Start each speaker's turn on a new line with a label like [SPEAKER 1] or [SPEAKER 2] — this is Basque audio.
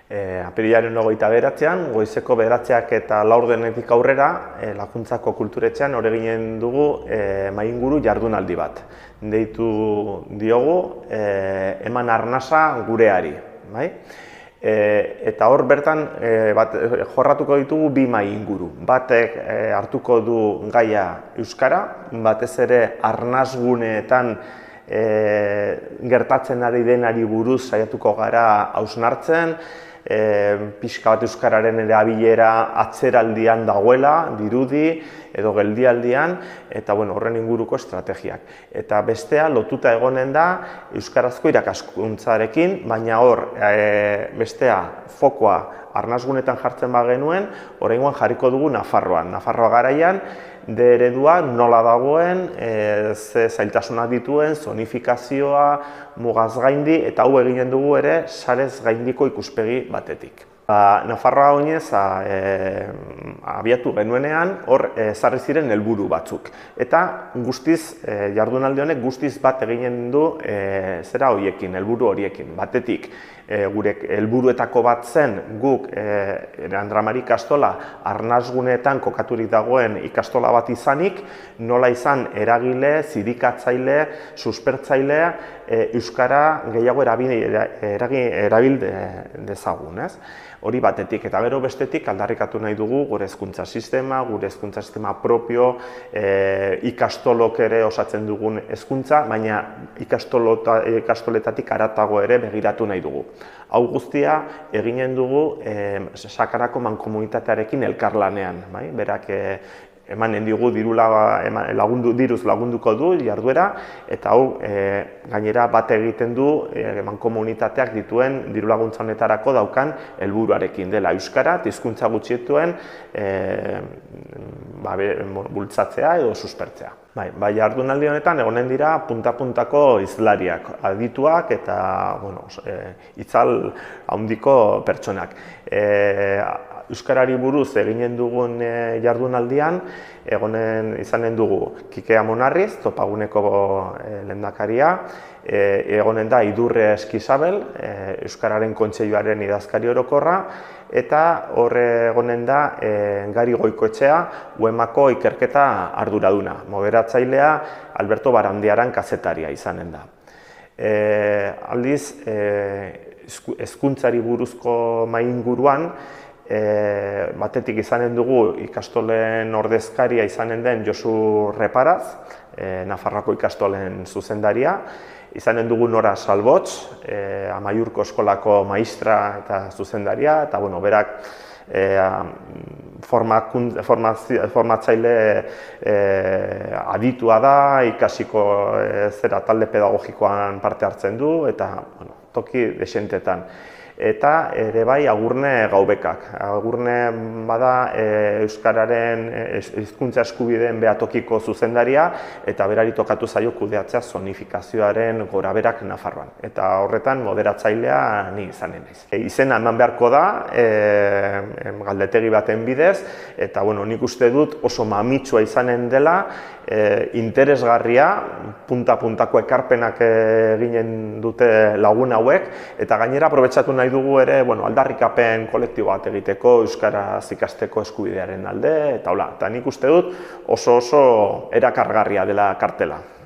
[SPEAKER 1] Apirilaren 29an, goizeko 9 eta 4 aurrera, Laguntzako Kulturetxean hor eginen dugu mahainguru jardunaldi bat. Deitu diogu, eman arnasa gureari. Eta hor bertan jorratuko ditugu bi mahainguru. Batek hartuko du gaia euskara, batez ere arnasguneetan gertatzen ari denari buruz saiatuko gara hausnartzen, pixka bat euskararen erabilera atzeraldian dagoela, dirudi edo geldialdian, eta horren inguruko estrategiak. Eta bestea lotuta egonen da euskarazko irakaskuntzarekin, baina hor bestea fokoa arnasgunetan jartzen bagenuen, oraingoan jarriko dugu Nafarroan. Nafarroa garaian, eredua nola dagoen, ze zailtasunak dituen, zonifikazioa, mugaz gaindi, eta hau eginen dugu ere sarez gaindiko ikuspegi batetik. Nafarroa oinez abiatu genuenean, hor ezarri ziren helburu batzuk. Eta guztiz, jardunaldi honek guztiz bat eginen du zera horiekin, helburu horiekin. Batetik, gure helburuetako bat zen guk Andra Mari ikastola arnasguneetan kokaturik dagoen ikastola bat izanik, nola izan eragile, zirikatzaile, suspertzailea, euskara gehiago erabil dezagun. Hori batetik, eta gero bestetik aldarrikatu nahi dugu gure hezkuntza sistema propio, ikastolok ere osatzen dugun hezkuntza, baina ikastoletatik haratago ere begiratu nahi dugu. Hau guztia eginen dugu Sakarako mankomunitatearekin elkarlanean. Berak emanen digu diruz lagunduko du jarduera, eta hau gainera bat egiten du mankomunitateak dituen diru laguntza honetarako daukan helburuarekin dela euskara, hizkuntza gutxietuen bultzatzea edo suspertzea. Jardunaldi honetan egonen dira punta-puntako hizlariak, adituak eta itzal handiko pertsonak. Euskarari buruz eginen dugun jardunaldian, izanen dugu Kike Amonarriz, Topaguneko lehendakaria, egonen da Idurre Eskizabel, Euskararen Kontseiluaren idazkari orokorra, eta hor egonen da Gari Goikoetxea, UEMako ikerketa arduraduna. Moderatzailea Alberto Barandiaran kazetaria izanen da. Aldiz, hezkuntzari buruzko mahainguruan, batetik izanen dugu ikastolen ordezkaria izanen den Josu Reparaz, Nafarroako ikastolen zuzendaria, izanen dugu Nora Salbotz, Amaiurko eskolako maistra eta zuzendaria, eta berak formatzaile aditua da, ikasiko talde pedagogikoan parte hartzen du, eta toki desentetan. Eta ere bai Agurne Gaubekak. Agurne bada euskararen hizkuntza eskubideen behatokiko zuzendaria, eta berari tokatu zaio kudeatzea zonifikazioaren goraberak Nafarroan. Eta horretan moderatzailea ni izanen naiz. Izena eman beharko da galdetegi baten bidez, eta nik uste dut oso mamitsua izanen dela, interesgarria, punta-puntako ekarpenak eginen dute lagun hauek, eta gainera aprobetxatu nahi dugu ere aldarrikapen kolektibo bat egiteko euskaraz ikasteko eskubidearen alde, eta nik uste dut oso erakargarria dela kartela.